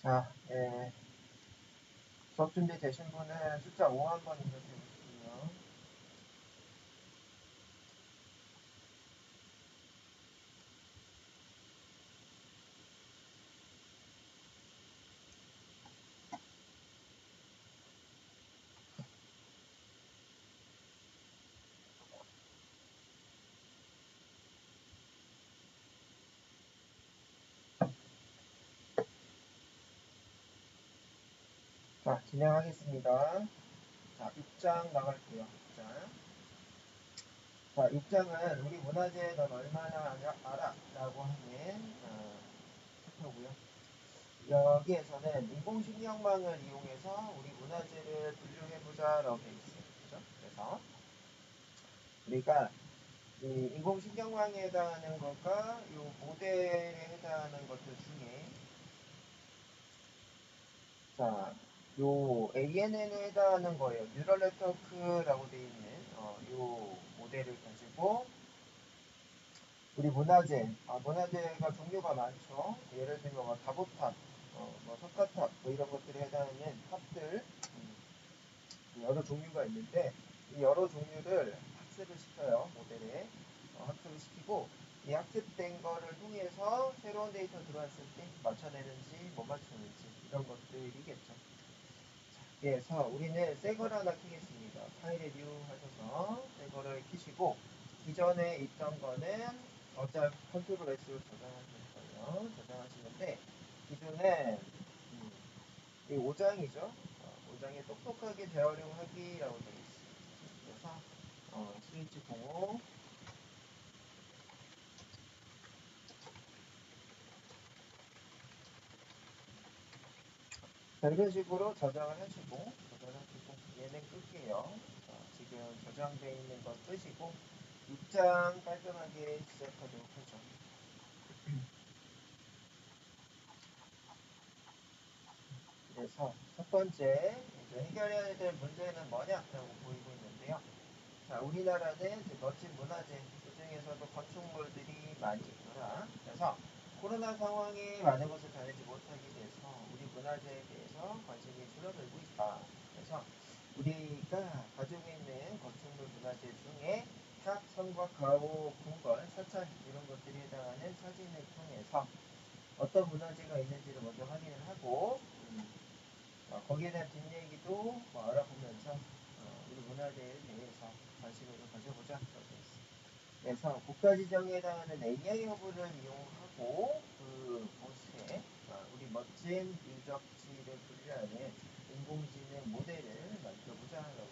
자, 수업 준비 되신 분은 숫자 5 한번 읽어주시고요. 자, 진행하겠습니다. 자, 6장 나갈게요. 6장. 자, 6장은 우리 문화재에 넌 얼마나 알아? 라고 하는 챕터고요. 여기에서는 인공식량망을 이용해서 우리 문화재를 분류해보자 라고 되어 있어요. 그죠? 그래서 우리가 이 인공식량망에 해당하는 것과 이 모델에 해당하는 것들 중에 자, 요 ANN에 해당하는 거예요. 뉴럴 네트워크라고 되어 있는 요 모델을 가지고 우리 문화재가 종류가 많죠. 예를 들면 뭐 다보탑, 뭐 석가탑, 뭐 이런 것들에 해당하는 탑들 여러 종류가 있는데 이 여러 종류를 학습을 시켜요. 모델에 학습을 시키고 이 학습된 거를 통해서 새로운 데이터 들어왔을 때 맞춰내는지 못 맞추는지 이런 것들이겠죠. 그래서 우리는 새 거를 하나 키겠습니다. 파일에 뉴 하셔서 새 거를 키시고 기존에 있던 거는 컨트롤 S로 저장하시는 거예요. 저장하시는데 기존에 이 5장이죠. 5장에 똑똑하게 재활용하기라고 되어 있습니다. 그래서 스위치 05 자, 이런 식으로 저장하시고 얘는 끌게요. 자, 지금 저장되어 있는 건 끄시고 6장 깔끔하게 시작하도록 하죠. 그래서 첫 번째 이제 해결해야 될 문제는 뭐냐라고 보이고 있는데요. 자, 우리나라는 멋진 문화재, 그 중에서도 건축물들이 많이 있더라. 그래서 코로나 상황에 많은 것을 다니지 못하게 돼서 우리 문화재에 대해서 관심이 줄어들고 있다. 그래서 우리가 가지고 있는 건축물 문화재 중에 탑, 성곽, 가오, 궁궐, 사찰 이런 것들에 해당하는 사진을 통해서 어떤 문화재가 있는지를 먼저 확인을 하고 거기에 대한 뒷얘기도 알아보면서 우리 문화재에 대해서 관심을 좀 가져보자. 그래서 국가지정에 해당하는 AI 허브를 이용하고 그곳에 우리 멋진 유적지를 분류하는 인공지능 모델을 만들어보자라고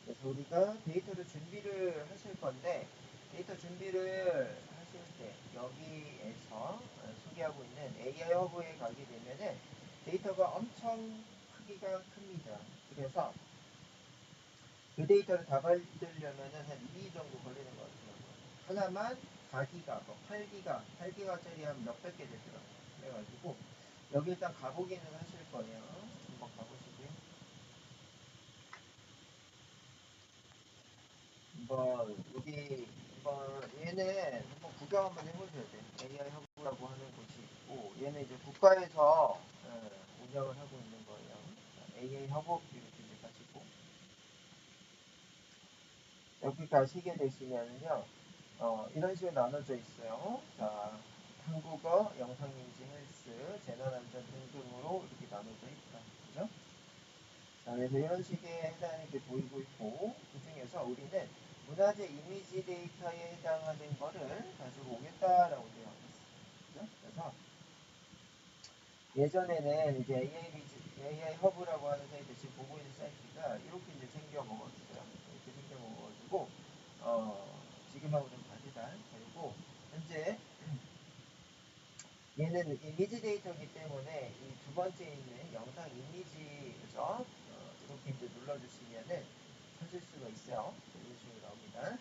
그래서 우리가 데이터를 준비를 하실 건데 데이터 준비를 하실 때 여기에서 소개하고 있는 AI 허브에 가게 되면은 데이터가 엄청 크기가 큽니다. 그래서 그 데이터를 다 받으려면은 한 2일 정도 걸리는 것 같아요. 하나만 4기가, 뭐 8기가, 8기가짜리 한 몇백 개 되더라고요. 그래가지고 여기 일단 가보기는 하실 거예요. 한번 가보시고요. 얘는 한번 구경 한번 해보셔야 돼요. AI 허브라고 하는 곳이 있고 얘는 이제 국가에서 운영을 하고 있는 거예요. AI 허브 이렇게 이제 가시고 여기 가시게 되시면요. 이런 식으로 나눠져 있어요. 자, 한국어, 영상인지 헬스, 재난안전 등등으로 이렇게 나눠져 있다. 그죠? 자, 그래서 이런 식의 해당이 게 보이고 있고, 그 중에서 우리는 문화재 이미지 데이터에 해당하는 거를 가지고 오겠다라고 되어 있습니다. 그죠? 그래서 예전에는 이제 AI 허브라고 하는 사이트 지금 보고 있는 사이트가 이렇게 이제 생겨 먹었어요. 이렇게 생겨 먹어가지고, 지금하고 좀 다르다. 그리고 현재 얘는 이미지 데이터이기 때문에 이 두 번째 있는 영상 이미지 그죠? 이렇게 이제 눌러주시면은 찾을 수가 있어요. 이런 식으로 나옵니다.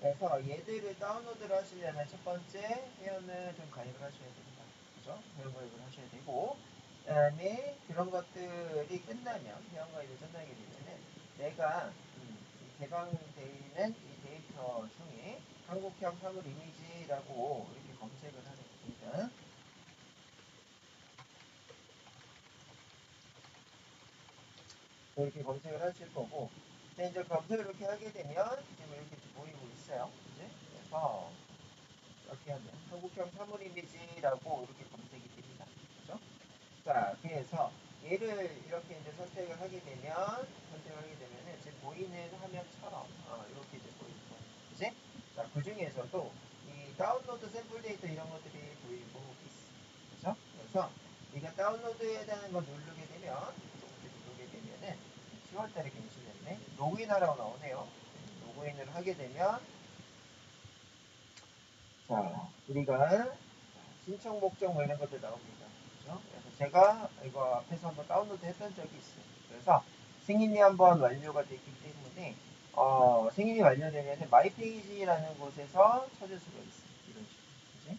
그래서 얘들을 다운로드를 하시려면 첫 번째 회원을 좀 가입을 하셔야 됩니다. 그죠? 회원 가입을 하셔야 되고 그다음에 그런 것들이 끝나면 회원 가입이 끝나게 되면은 내가 개방되어 있는 이 데이터 중에 한국형 사물 이미지라고 이렇게 검색을 하는 겁니다. 이렇게 검색을 하실 거고, 근데 이제 검색을 이렇게 하게 되면 지금 이렇게 보이고 있어요. 그지? 그래서 이렇게 하면 한국형 사물 이미지라고 이렇게 검색이 됩니다. 그죠? 자, 그래서 얘를 이렇게 이제 선택을 하게 되면은 지금 보이는 화면처럼 이렇게 이제 보일 거예요. 그지? 자, 그 중에서도 이 다운로드 샘플 데이터 이런 것들이 보이고 있어. 그죠? 그래서 네가 다운로드해야 되는 거 누르게 되면 이렇게 누르게 되면은 10월달에 갱신했네. 로그인하라고 나오네요. 로그인을 하게 되면 자, 우리가 신청 목적 뭐 이런 것들 나옵니다. 그죠? 그래서 제가 이거 앞에서 한번 다운로드 했던 적이 있어요. 그래서 승인이 한번 완료가 됐기 때문에 승인이 완료되면 마이 페이지라는 곳에서 찾을 수가 있어요. 이런 식으로. 그지?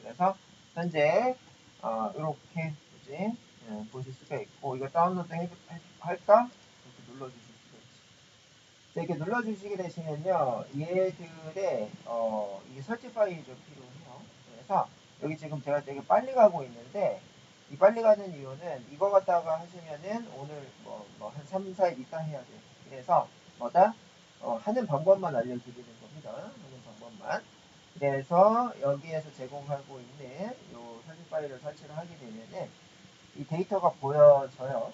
그래서 현재 이렇게 그지? 보실 수가 있고 이거 다운로드 할까? 이렇게 눌러주실 수가 있어요. 이렇게 눌러주시게 되시면요, 얘들의 이게 설치 파일이 좀 필요해요. 그래서 여기 지금 제가 되게 빨리 가고 있는데 이 빨리 가는 이유는 이거 갖다가 하시면은 오늘 한 3, 4일 있다 해야 돼요. 그래서 뭐다? 하는 방법만 알려드리는 겁니다. 하는 방법만. 그래서 여기에서 제공하고 있는 요 설치 파일을 설치를 하게 되면은 이 데이터가 보여져요.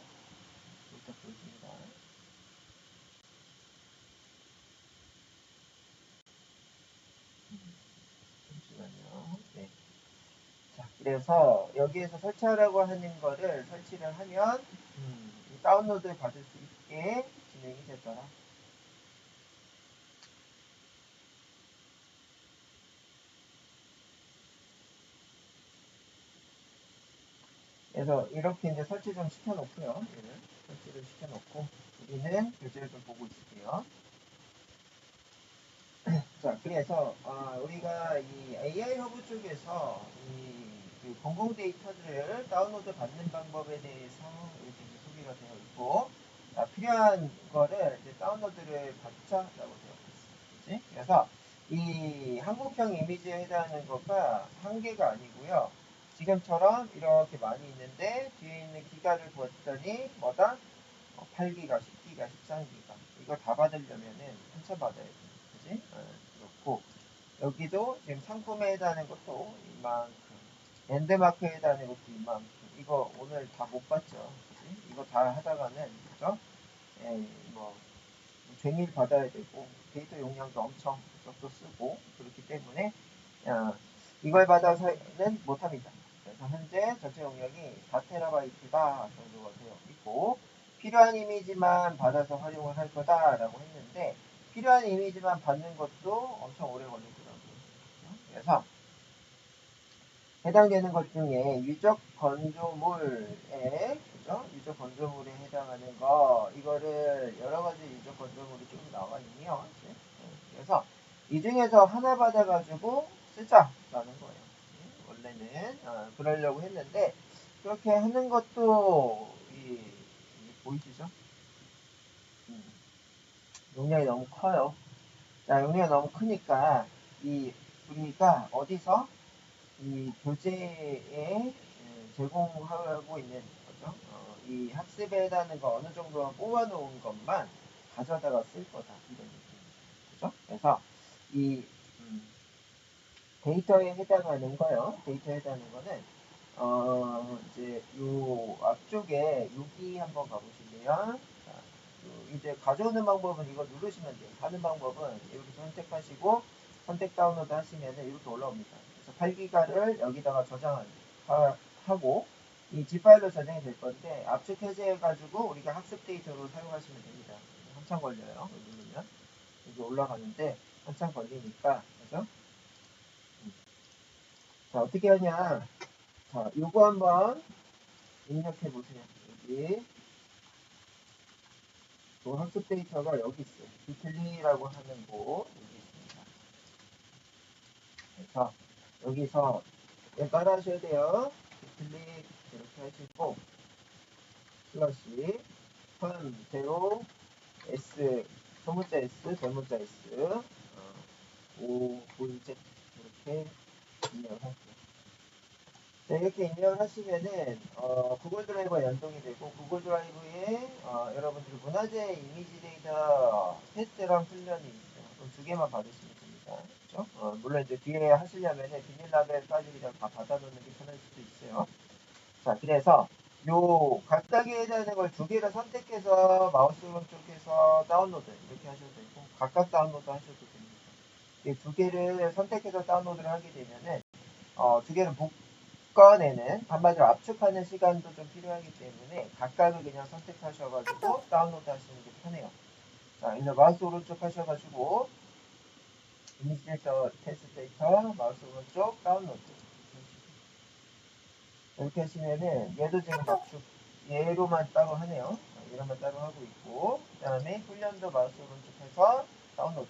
데이터 보여집니다. 잠시만요. 네. 자, 그래서 여기에서 설치하라고 하는 거를 설치를 하면 다운로드 받을 수 있게 진행이 되더라. 그래서 이렇게 이제 설치 좀 시켜놓고요. 얘를 설치를 시켜놓고 우리는 교재를 좀 보고 있을게요. 자, 그래서 우리가 이 AI 허브 쪽에서 그 공공 데이터들을 다운로드 받는 방법에 대해서 이렇게 이제 소개가 되어 있고 필요한 거를 이제 다운로드를 받자라고 되어 있어요. 그치? 그래서 이 한국형 이미지에 해당하는 거가 한 개가 아니고요. 지금처럼 이렇게 많이 있는데 뒤에 있는 기가를 보았더니 뭐다? 8기가, 10기가, 13기가 이거 다 받으려면은 한참 받아야 돼. 그지? 그렇고 여기도 지금 상품에 해당하는 것도 이만큼 랜드마크에 해당하는 것도 이만큼 이거 오늘 다 못 봤죠. 그지? 이거 다 하다가는 그죠? 예, 뭐 종일 받아야 되고 데이터 용량도 엄청 또 쓰고 그렇기 때문에 이걸 받아서는 못합니다. 그래서 현재 전체 용량이 4TB다 정도가 되어 있고 필요한 이미지만 받아서 활용을 할 거다라고 했는데 필요한 이미지만 받는 것도 엄청 오래 걸리더라고요. 그래서 해당되는 것 중에 유적 건조물에 그죠? 유적 건조물에 해당하는 거 이거를 여러 가지 유적 건조물이 좀 나와 있네요. 그래서 이 중에서 하나 받아가지고 쓰자라는 거예요. 원래는 그러려고 했는데 그렇게 하는 것도 보이시죠? 용량이 너무 커요. 자, 용량이 너무 크니까 이 우리가 어디서 이 교재에 제공하고 있는 거죠. 이 학습에 해당하는 거 어느 정도 뽑아놓은 것만 가져다가 쓸 거다 이런 얘기죠. 그죠? 그래서 이 데이터에 해당하는 거요. 데이터에 해당하는 거는 이제 요 앞쪽에 여기 한번 가보시면 자, 이제 가져오는 방법은 이거 누르시면 돼요. 가는 방법은 이렇게 선택하시고 선택 다운로드 하시면 이렇게 올라옵니다. 그래서 8기가를 여기다가 저장하고 이 G 파일로 저장이 될 건데 압축 해제해가지고 우리가 학습 데이터로 사용하시면 됩니다. 한참 걸려요. 누르면 여기 올라가는데 한참 걸리니까 그죠? 자 어떻게 하냐? 자 요거 한번 입력해 보세요. 여기 그 학습 데이터가 여기 있어요. 비틀리라고 하는 곳 여기 있습니다. 그래서 여기서 따라 하셔야 돼요. 비틀리 이렇게 하시고 슬러시 0 S 소문자 S 대문자 S 5 5Z 이렇게 입력을 할게요. 네, 이렇게 입력을 하시면은 구글 드라이브와 연동이 되고 구글 드라이브에 여러분들이 문화재 이미지 데이터 테스트랑 훈련이 있어요. 그럼 두 개만 받으시면 됩니다. 그렇죠? 물론 이제 뒤에 하시려면은 비닐 라벨까지 그냥 다 받아놓는 게 편할 수도 있어요. 자, 그래서 요 각각에 해당하는 걸 두 개를 선택해서 마우스 오른쪽에서 다운로드 이렇게 하셔도 되고 각각 다운로드 하셔도 됩니다. 이 두 개를 선택해서 다운로드를 하게 되면은 두 개를 묶어내는 한마디로 압축하는 시간도 좀 필요하기 때문에 각각을 그냥 선택하셔가지고 다운로드 하시는 게 편해요. 자, 이제 마우스 오른쪽 하셔가지고 이미지 데이터 테스트 데이터 마우스 오른쪽 다운로드 이렇게 하시면은 얘도 지금 압축 얘로만 따로 하네요. 얘로만 따로 하고 있고 그 다음에 훈련도 마우스 오른쪽 해서 다운로드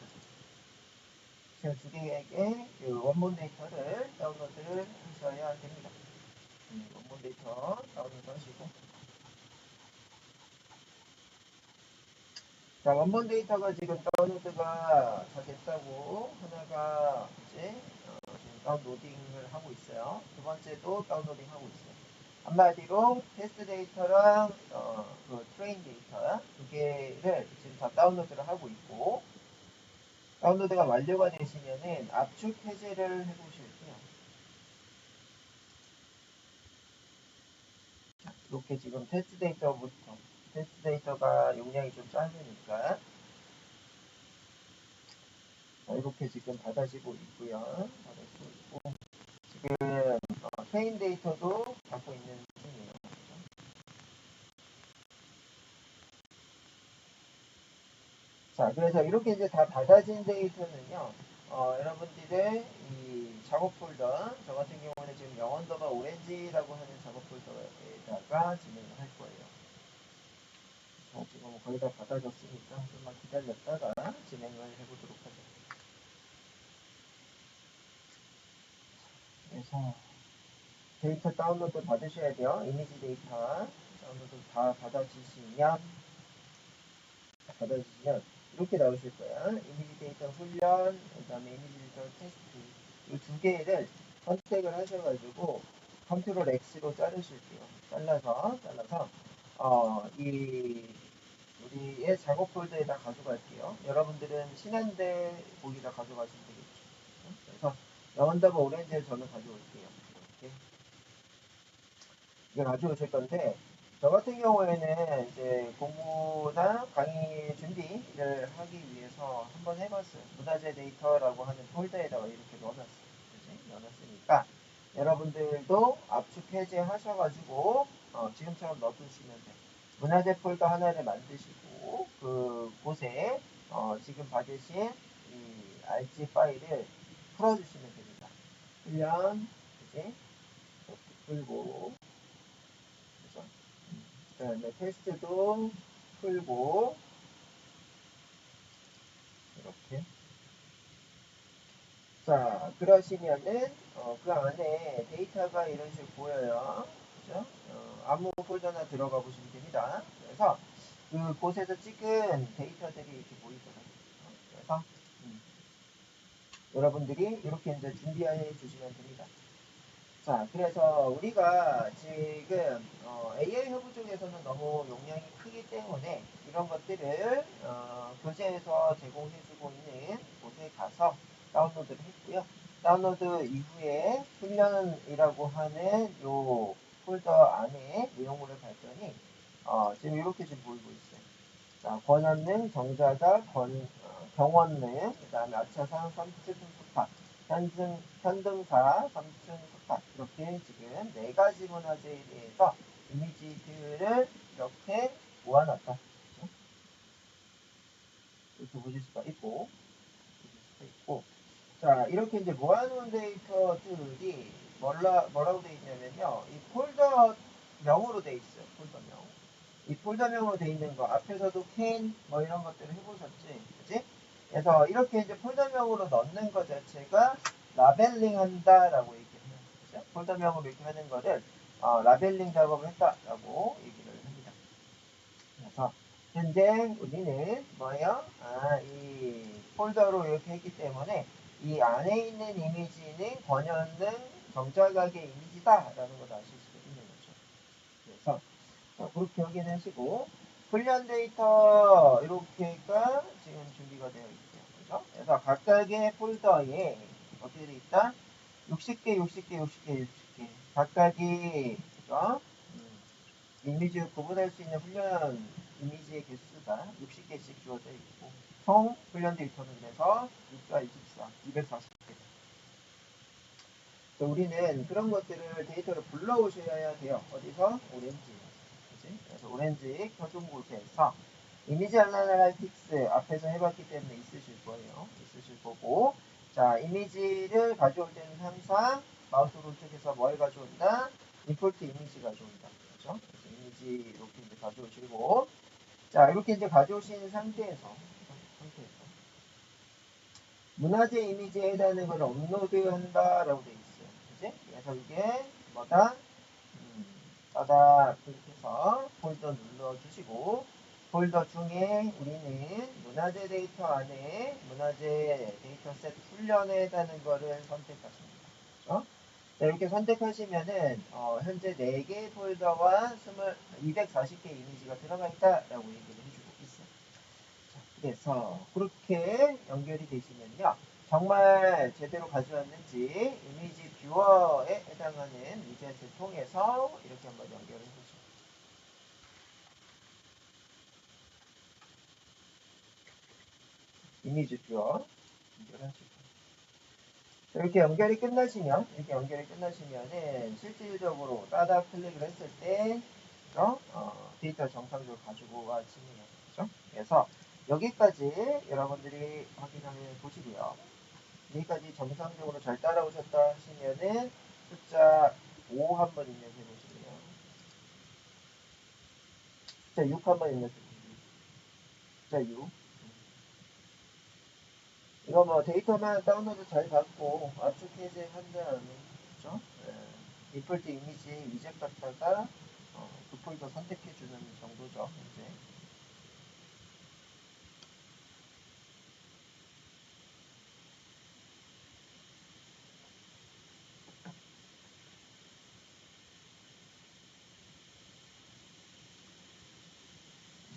지금 두 개의 그 원본 데이터를 다운로드를 하셔야 됩니다. 원본 데이터 다운로드 하시고 자, 원본 데이터가 지금 다운로드가 다 됐다고 하나가 이제 지금 다운로딩을 하고 있어요. 두 번째도 다운로딩 하고 있어요. 한마디로 테스트 데이터랑 그 트레인 데이터 두 개를 지금 다 다운로드를 하고 있고 다운로드가 완료가 되시면은 압축 해제를 해보실게요. 이렇게 지금 테스트 데이터가 용량이 좀 짧으니까 이렇게 지금 받아지고 있고요. 받아지고 있고 지금 트레인 데이터도 갖고 있는 중이에요. 자, 그래서 이렇게 이제 다 받아진 데이터는요, 여러분들의 이 작업 폴더, 저 같은 경우는 지금 영언더바 오렌지라고 하는 작업 폴더에다가 진행을 할 거예요. 지금 거의 다 받아졌으니까 좀만 기다렸다가 진행을 해보도록 하죠. 그래서 데이터 다운로드 받으셔야 돼요. 이미지 데이터 다운로드 다 받아주시면 이렇게 나오실 거야. 이미지 데이터 훈련, 그 다음에 이미지 데이터 테스트 이 두 개를 선택을 하셔가지고 컨트롤 X로 자르실게요. 잘라서 이 우리의 작업 폴더에다 가져갈게요. 여러분들은 신한대 거기다 가져가시면 되겠죠. 그래서 라운드바 오렌지를 저는 가져올게요. 이렇게 이걸 가져오실 건데 저 같은 경우에는 이제 공부나 강의 준비를 하기 위해서 한번 해봤어요. 문화재 데이터라고 하는 폴더에다가 이렇게 넣어놨어요. 그치? 넣어놨으니까 여러분들도 압축 해제하셔가지고 지금처럼 넣어두시면 돼요. 문화재 폴더 하나를 만드시고 그 곳에 지금 받으신 이 RG 파일을 풀어주시면 됩니다. 훈련, 그치? 이렇게 풀고 그래서 그다음에 테스트도 풀고 이렇게 자 그러시면은 그 안에 데이터가 이런 식으로 보여요. 그죠? 아무 폴더나 들어가 보시면 됩니다. 그래서 그 곳에서 찍은 데이터들이 이렇게 보이더라고요. 그래서 여러분들이 이렇게 이제 준비해 주시면 됩니다. 자, 그래서 우리가 지금 AI 허브 쪽에서는 너무 용량이 크기 때문에 이런 것들을 교재에서 제공해주고 있는 곳에 가서 다운로드를 했고요. 다운로드 이후에 훈련이라고 하는 요 폴더 안에 내용물을 봤더니 지금 이렇게 지금 보이고 있어요. 자, 권한능, 정자가, 경원능, 그 다음에 아차상, 삼층, 스파, 현등사, 삼층, 스파 이렇게 지금 네 가지 문화재에 대해서 이미지들을 이렇게 모아놨다. 그렇죠? 이렇게 보실 수가 있고, 자, 이렇게 이제 모아놓은 데이터들이 뭐라고 되어 있냐면요. 이 폴더명으로 되어 있어요. 폴더명. 이 폴더명으로 돼 있는 거 앞에서도 캔 뭐 이런 것들을 해보셨지, 그지? 그래서 이렇게 이제 폴더명으로 넣는 것 자체가 라벨링 한다라고 얘기해요. 그죠? 폴더명으로 이렇게 하는 거를 라벨링 작업을 했다라고 얘기를 합니다. 그래서 현재 우리는 뭐예요? 이 폴더로 이렇게 했기 때문에 이 안에 있는 이미지는 번역은 정자각의 이미지다. 했다라는 걸 아실 수 있는 거죠. 그래서 그렇게 확인하시고 훈련 데이터 이렇게가 지금 준비가 되어 있고요. 그죠? 그래서 각각의 폴더에 어떻게 되어 있다? 60개, 60개, 60개, 60개. 각각이 그죠? 이미지를 구분할 수 있는 훈련 이미지의 개수가 60개씩 주어져 있고 총 훈련 데이터는 그래서 6과 24, 240개. 우리는 그런 것들을 데이터를 불러오셔야 돼요. 어디서? 오렌지. 그치? 그래서 오렌지 표준 곳에서 이미지 아나리틱스 앞에서 해봤기 때문에 있으실 거예요. 있으실 거고. 자, 이미지를 가져올 때는 항상 마우스 오른쪽에서 뭘 가져온다? 임포트 이미지 가져온다. 그렇죠? 그래서 이미지 이렇게 이제 가져오시고. 자, 이렇게 이제 가져오신 상태에서 문화재 이미지에 해당하는 걸 업로드한다라고 되어 있어요. 그지? 그래서 이게 뭐다? 따닥 클릭해서 폴더 눌러주시고 폴더 중에 우리는 문화재 데이터 안에 문화재 데이터 셋 훈련에 해당하는 거를 선택하십니다. 그렇죠? 자, 이렇게 선택하시면은 현재 4개 폴더와 240개 이미지가 들어가 있다라고 얘기를 해주고 있어요. 자, 그래서 그렇게 연결이 되시면요. 정말 제대로 가져왔는지 이미지 뷰어에 해당하는 위젯을 통해서 이렇게 한번 연결을 해보죠. 이미지 뷰어 연결하시고 이렇게 연결이 끝나시면은 실질적으로 따다 클릭을 했을 때 데이터 정상적으로 가지고 와집니다. 그렇죠? 그래서 여기까지 여러분들이 확인을 보시고요. 여기까지 정상적으로 잘 따라오셨다 하시면은 숫자 5 한번 입력해 보시고요. 숫자 6 한번 입력해 보시고요. 숫자 6. 이거 뭐 데이터만 다운로드 잘 받고 압축 해제한 다음에 그죠? 디폴트 이미지 위젯 갖다가 그 폴더 선택해 주는 정도죠. 이제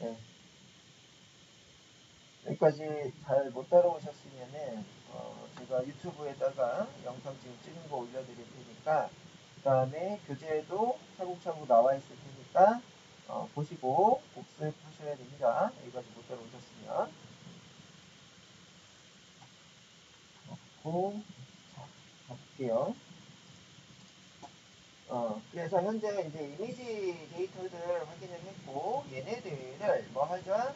네. 여기까지 잘 못 따라오셨으면은 제가 유튜브에다가 영상 지금 찍은 거 올려드릴 테니까 그 다음에 교재에도 차곡차곡 나와 있을 테니까 보시고 복습하셔야 됩니다. 여기까지 못 따라오셨으면 그렇고 자, 가볼게요. 그래서 현재 이제 이미지 데이터들 확인을 했고 얘네들을 뭐 하죠?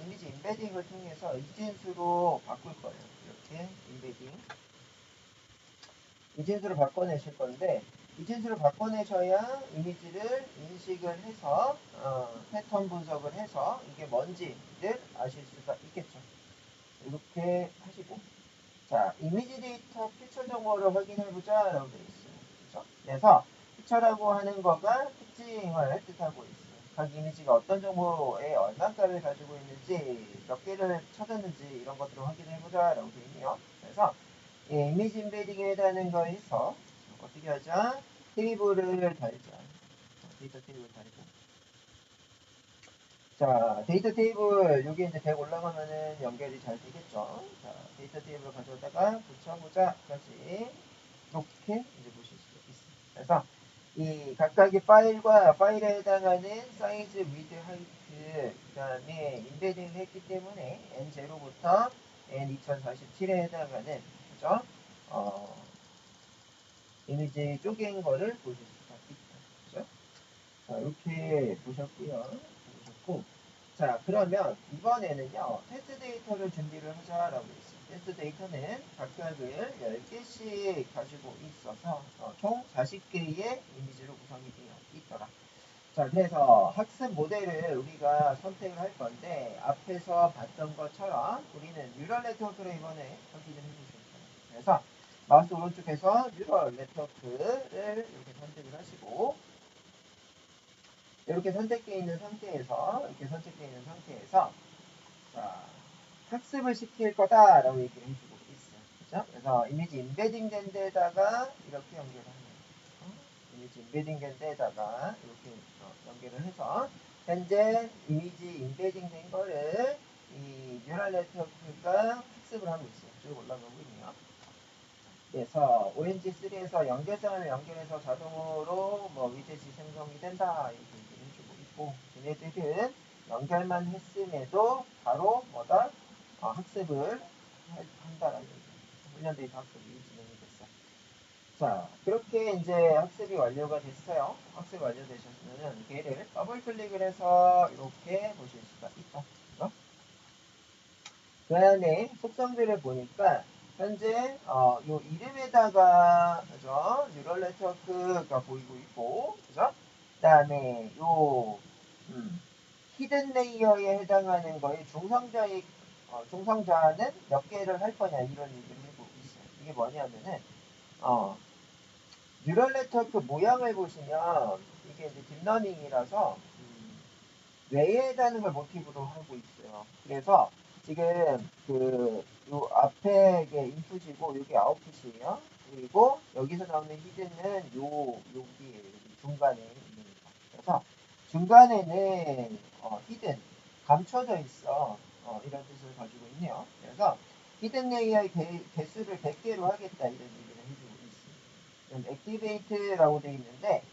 이미지 임베딩을 통해서 이진수로 바꿀 거예요. 이렇게 임베딩. 이진수로 바꿔내실 건데 이진수로 바꿔내셔야 이미지를 인식을 해서 패턴 분석을 해서 이게 뭔지를 아실 수가 있겠죠. 이렇게 하시고 자 이미지 데이터 피처 정보를 확인해보자 라고 되어 있어요. 그렇죠? 그래서 피처라고 하는 거가 특징을 뜻하고 있어요. 각 이미지가 어떤 정보에 얼마가를 가지고 있는지 몇 개를 찾았는지 이런 것들을 확인해보자 라고 되어 있네요. 그래서 이미지 임베딩에 해당하는 거에서 어떻게 하자? 테이블을 달자. 데이터 테이블 달고. 자, 데이터 테이블, 여기 이제 100 올라가면은 연결이 잘 되겠죠? 자, 데이터 테이블 가져다가 붙여보자. 까지. 이렇게 이제 보실 수 있습니다. 그래서 이 각각의 파일과 파일에 해당하는 사이즈, 위드, 하이트, 그 다음에 임베딩을 했기 때문에 N0부터 N2047에 해당하는, 그죠? 이미지 쪼갠 거를 보실 수가 있다. 그죠? 자, 이렇게 보셨고요. 보셨고. 자, 그러면 이번에는요, 테스트 데이터를 준비를 하자라고 했어요. 테스트 데이터는 각각을 10개씩 가지고 있어서 총 40개의 이미지로 구성이 되어 있더라. 자, 그래서 학습 모델을 우리가 선택을 할 건데 앞에서 봤던 것처럼 우리는 뉴럴 네트워크를 이번에 확인을 해주실 거예요. 그래서 마우스 오른쪽에서 뉴럴 네트워크를 이렇게 선택을 하시고 이렇게 선택되어 있는 상태에서 자, 학습을 시킬 거다라고 얘기를 해주고 있어요. 그죠? 그래서 이미지 임베딩 된 데다가 이렇게 연결을 합니다. 이미지 인베딩 된 데다가 이렇게 연결을 해서 현재 이미지 인베딩 된 거를 이 뉴럴 네트워크가 학습을 하고 있어요. 쭉 올라가고 있네요. 그래서 ONG3에서 연결선을 연결해서 자동으로 뭐 위젯이 생성이 된다 이렇게 얘기를 해주고 있고, 얘네들은 연결만 했음에도 바로 뭐다 학습을 한다라는 얘기. 훈련 데이터 학습이 진행이 됐어. 자, 그렇게 이제 학습이 완료가 됐어요. 학습이 완료되셨으면 걔를 더블 클릭을 해서 이렇게 보실 수가 있다. 그 안에 속성들을 보니까 현재 요 이름에다가 그죠? 뉴럴 네트워크가 보이고 있고, 그죠? 그다음에 요 히든 레이어에 해당하는 거에 중성자는 몇 개를 할 거냐 이런 얘기를 해보고 있어요. 이게 뭐냐면은 뉴럴 네트워크 모양을 보시면 이게 이제 딥러닝이라서 뇌에 해당하는 걸 모티브로 하고 있어요. 그래서 지금 요 앞에 게 인풋이고 여기 아웃풋이에요. 그리고 여기서 나오는 히든은 여기에 중간에 있는 거. 그래서 중간에는 히든 감춰져 있어. 이런 뜻을 가지고 있네요. 그래서 히든 레이어의 개수를 100개로 하겠다 이런 얘기를 해주고 있습니다. 액티베이트라고 되어 있는데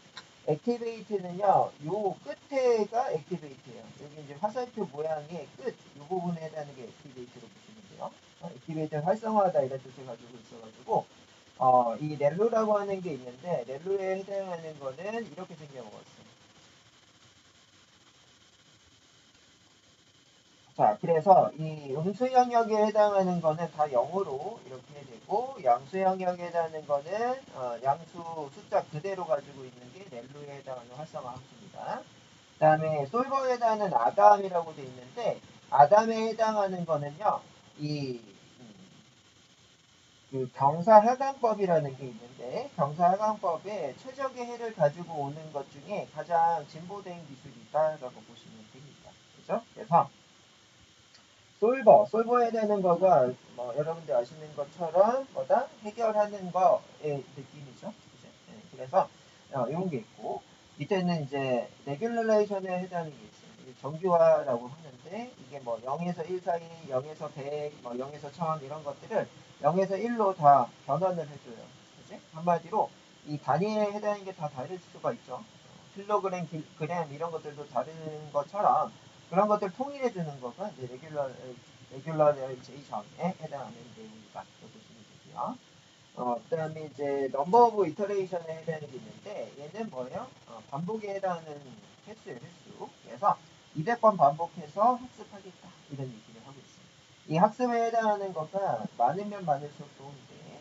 액티베이트는요, 요 끝에가 액티베이트예요. 여기 이제 화살표 모양의 끝, 요 부분에 해당하는 게 액티베이트로 보시면 돼요. 액티베이트는 활성화하다 이런 뜻을 가지고 있어가지고, 이 렐로라고 하는 게 있는데, 렐로에 해당하는 거는 이렇게 생겨먹었어요. 자, 그래서 이 음수 영역에 해당하는 거는 다 0으로 이렇게 되고, 양수 영역에 해당하는 거는 양수 숫자 그대로 가지고 있는 게 렐로에 해당하는 활성화 함수입니다. 그 다음에 솔버에 해당하는 아담이라고 되어 있는데, 아담에 해당하는 거는요, 그 경사하강법이라는 게 있는데, 경사하강법에 최적의 해를 가지고 오는 것 중에 가장 진보된 기술이다라고 보시면 됩니다. 그죠? 그래서 솔버에 대한 거가 뭐 여러분들 아시는 것처럼 뭐다 해결하는 거의 느낌이죠. 그죠? 네, 그래서 이런 게 있고 밑에는 이제 레귤레이션에 해당하는 게 있어요. 이게 정규화라고 하는데 이게 뭐 0에서 1 사이, 0에서 100, 뭐 0에서 1000 이런 것들을 0에서 1로 다 변환을 해줘요. 그지? 한마디로 이 단위에 해당하는 게 다 다를 수가 있죠. 킬로그램, 그램 이런 것들도 다른 것처럼 그런 것들 통일해 주는 거가 이제 레귤러레이션에 해당하는 내용이다. 보시면 되고요. 그다음에 이제 넘버 오브 이터레이션에 해당하는 게 있는데 얘는 뭐예요? 반복에 해당하는 횟수예요, 횟수. 그래서 200번 반복해서 학습하겠다 이런 얘기를 하고 있어요. 이 학습에 해당하는 거가 많으면 많을수록 좋은데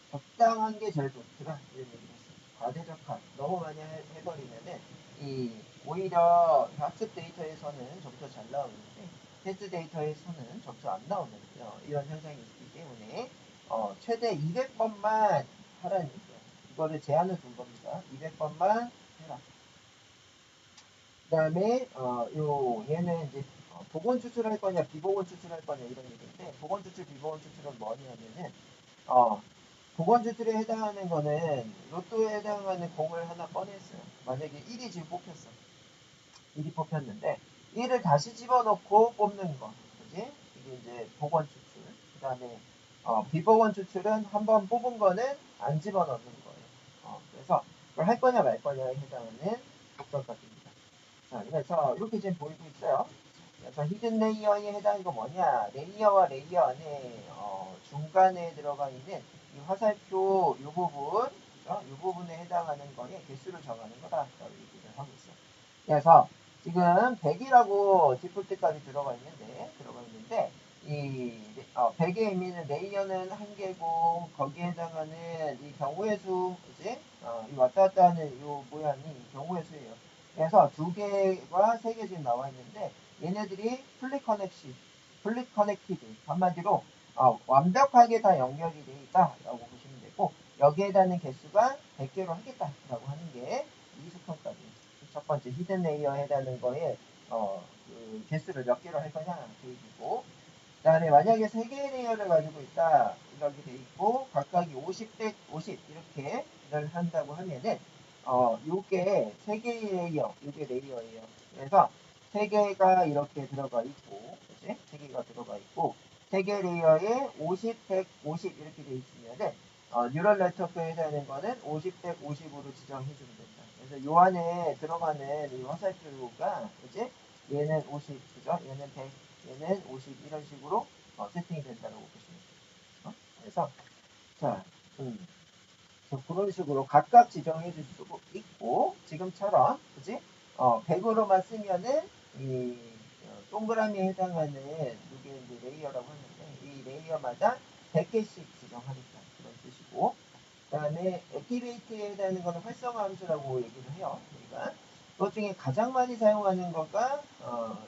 적당한 게 제일 좋더라 이런 얘기를 했어요. 과대적한 너무 많이 해버리면은 이 오히려 학습 데이터에서는 점수 잘 나오는데 테스트 데이터에서는 점수 안 나오는 이런 현상이 있기 때문에 최대 200번만 하라는 얘기예요. 이거를 제한을 둔 겁니다. 200번만 해라. 그 다음에 얘는 이제 복원 추출할 거냐 비복원 추출할 거냐 이런 얘기인데 복원 추출 비복원 추출은 뭐냐면은 복원 추출에 해당하는 거는 로또에 해당하는 공을 하나 꺼냈어요. 만약에 1이 지금 뽑혔어. 1이 뽑혔는데 1을 다시 집어넣고 뽑는 거. 그지? 이게 이제 복원 추출. 그 다음에 비복원 추출은 한번 뽑은 거는 안 집어넣는 거예요. 그래서 그걸 할 거냐 말 거냐에 해당하는 복선값입니다. 자, 그래서 이렇게 지금 보이고 있어요. 그래서 히든 레이어에 해당하는 거 뭐냐? 레이어와 레이어 안에 중간에 들어가 있는 이 화살표 이 부분, 이 부분에 해당하는 거에 개수를 정하는 거다라고 얘기를 하고 있어요. 그래서 지금 100이라고 디폴트까지 들어가 있는데 이 100의 의미는 레이어는 한 개고 거기에 해당하는 이 경우의 수, 그지? 이 왔다 갔다 하는 이 모양이 경우의 수예요. 그래서 2개와 3개 지금 나와 있는데 얘네들이 플리 커넥티드 한마디로 완벽하게 다 연결이 되어 있다라고 보시면 되고 여기에 해당하는 개수가 100개로 하겠다라고 하는 게 이 수평값이에요. 첫 번째 히든 레이어에 해당하는 거에 그 개수를 몇 개로 할 거냐 그 얘기고 그 다음에 만약에 3개의 레이어를 가지고 있다 이렇게 돼 있고 각각이 50대 50 이렇게를 한다고 하면은 요게 3개의 레이어, 요게 레이어예요. 그래서 3개가 이렇게 들어가 있고, 그치? 3개가 들어가 있고, 3개 레이어에 50, 100, 50 이렇게 돼 있으면은 뉴럴 네트워크에 해당하는 거는 50, 100, 50으로 지정해 주면 된다. 그래서 요 안에 들어가는 이 화살표가, 그치? 얘는 50, 그죠? 얘는 100, 얘는 50 이런 식으로 세팅이 된다고 보시면 돼요. 그래서 자, 그런 식으로 각각 지정해 줄 수도 있고 지금처럼 그지? 100으로만 쓰면은 이 동그라미에 해당하는 이게 이제 레이어라고 하는데 이 레이어마다 100개씩 지정하겠다 그런 뜻이고 그다음에 액티베이트에 해당하는 거는 활성화 함수라고 얘기를 해요. 우리가 그것 중에 가장 많이 사용하는 거가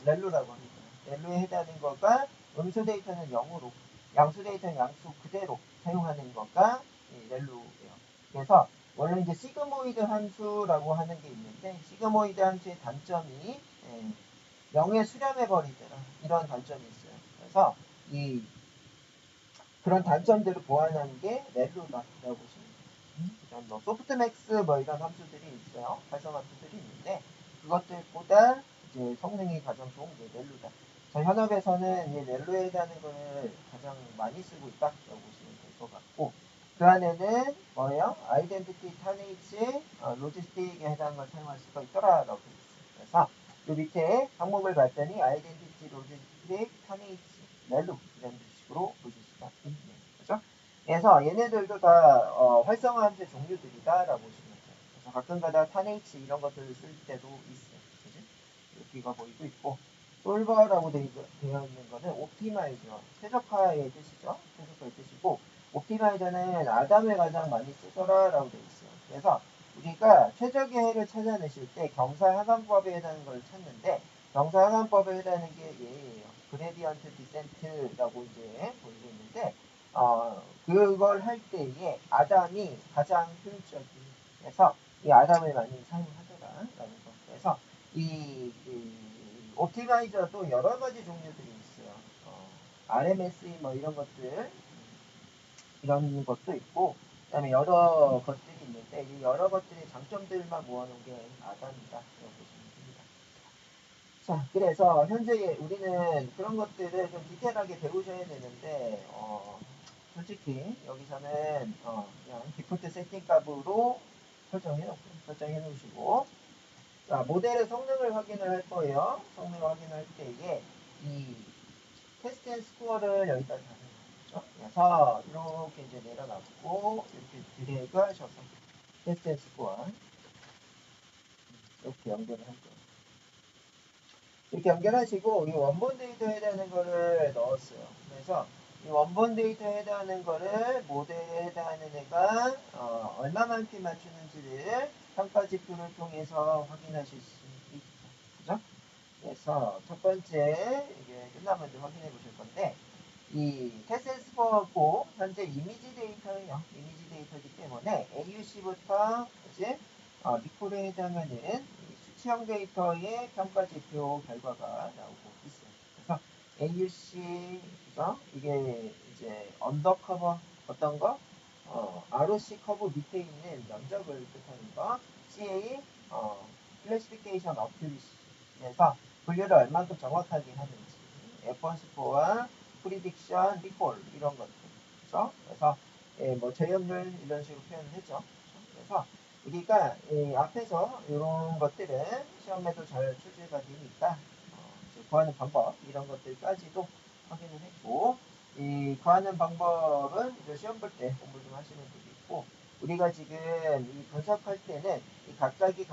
렐루라고 합니다. 렐루에 해당하는 거가 음수 데이터는 0으로 양수 데이터는 양수 그대로 사용하는 거가 이 렐루예요. 그래서 원래 이제 시그모이드 함수라고 하는 게 있는데 시그모이드 함수의 단점이 0에 수렴해 버리더라 이런 단점이 있어요. 그래서 이 그런 단점들을 보완하는 게 렐루다라고 보시면 돼요. 그다음 뭐 소프트맥스 뭐 이런 함수들이 있어요. 활성 함수들이 있는데 그것들보다 이제 성능이 가장 좋은 게 렐루다. 자, 현업에서는 이 렐루에 해당하는 거를 가장 많이 쓰고 있다라고 보시면 될 것 같고 그 안에는 뭐예요? 아이덴티티 타네이치 로지스틱에 해당하는 걸 사용할 수가 있더라라고 되어 있어요. 그래서 그 밑에 항목을 봤더니 아이덴티티 로지스틱 타네이치 렐루 이런 식으로 보실 수가 있네요. 그죠? 그래서 얘네들도 다 활성화 함수 종류들이다라고 보시면 돼요. 그래서 가끔가다 타네이치 이런 것들을 쓸 때도 있어요. 그지? 여기가 보이고 있고 솔버라고 되어 있는 거는 옵티마이저, 최적화의 뜻이죠. 최적화의 뜻이고 옵티마이저는 아담을 가장 많이 쓰더라라고 되어 있어요. 그래서 우리가 최적의 해를 찾아내실 때 경사하관법에 해당하는 걸 찾는데 경사하관법에 해당하는 게 얘예요. 그레디언트 디센트라고 이제 보이고 있는데 그걸 할 때에 아담이 가장 효율적이 그래서 이 아담을 많이 사용하더라라는 거. 그래서 이 옵티마이저도 여러 가지 종류들이 있어요. RMSE 뭐 이런 것들 이런 것도 있고 그다음에 여러 것들이 있는데 이 여러 것들의 장점들만 모아놓은 게 아담이다. 이렇게 보시면 됩니다. 자, 그래서 현재 우리는 그런 것들을 좀 디테일하게 배우셔야 되는데 솔직히 여기서는 그냥 디폴트 세팅 값으로 설정해 놓으시고 자, 모델의 성능을 확인을 할 거예요. 성능을 확인할 때에 이 테스트 앤 스코어를 여기다 다는 거죠. 그래서 이렇게 이제 내려놨고 이렇게 드래그 하셔서 테스트 앤 스코어 이렇게 연결을 할 거예요. 이렇게 연결하시고 이 원본 데이터에 해당하는 거를 넣었어요. 그래서 이 원본 데이터에 해당하는 거를 모델에 해당하는 애가 얼마만큼 맞추는지를 평가 지표를 통해서 확인하실 수 있죠. 그죠? 그래서 첫 번째 이게 끝나면 좀 확인해 보실 건데 이 테스트스코어고 현재 이미지 데이터예요. 이미지 데이터이기 때문에 AUC부터 이제 리콜에 해당하는 수치형 데이터의 평가 지표 결과가 나오고 있어요. 그래서 AUC 그죠? 이게 이제 언더커버 어떤 거? ROC 커브 밑에 있는 면적을 뜻하는 거. CA 클래시피케이션 어큐리시 그래서 분류를 얼만큼 정확하게 하는지 F1 스코어와 프리딕션, 리콜 이런 것들 그렇죠? 그래서 뭐 제협률 이런 식으로 표현을 했죠. 그래서 우리가 앞에서 이런 것들은 시험에도 잘 출제가 되니까 구하는 방법 이런 것들까지도 확인을 했고 이 구하는 방법은 이제 시험 볼 때 공부 좀 하시면 되겠고 우리가 지금 이 분석할 때는 이 각각의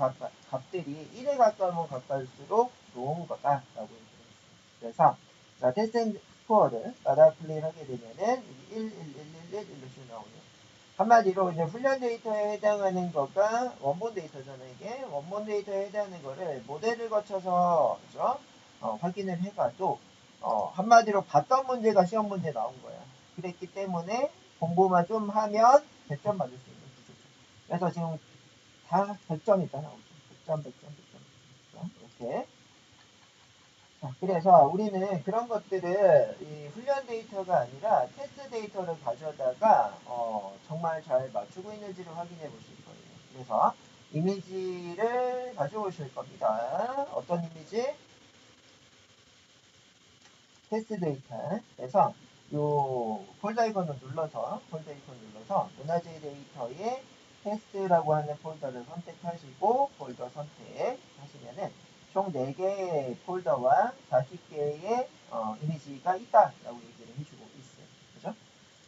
값들이 1에 가까우면 가까울수록 좋은 거다라고 얘기했어요. 그래서 자, 테스트 스코어를 따라 플레이를 하게 되면은 1, 1, 1, 1, 1 이렇게 나오네요. 한마디로 이제 훈련 데이터에 해당하는 거가 원본 데이터잖아요. 이게 원본 데이터에 해당하는 거를 모델을 거쳐서 그죠? 확인을 해봐도 한마디로 봤던 문제가 시험 문제 나온 거야. 그랬기 때문에 공부만 좀 하면 100점 맞을 수 있는 구조죠. 그래서 지금 다 100점이다 나오죠. 100점, 100점, 100점. 이렇게 자, 그래서 우리는 그런 것들을 이 훈련 데이터가 아니라 테스트 데이터를 가져다가 정말 잘 맞추고 있는지를 확인해 보실 거예요. 그래서 이미지를 가져오실 겁니다. 어떤 이미지? 테스트 데이터. 그래서 요 폴더 아이콘을 눌러서 문화재 데이터에 테스트라고 하는 폴더를 선택하시고 폴더 선택하시면은 총 4개의 폴더와 40개의 이미지가 있다라고 얘기를 해주고 있어요. 그죠?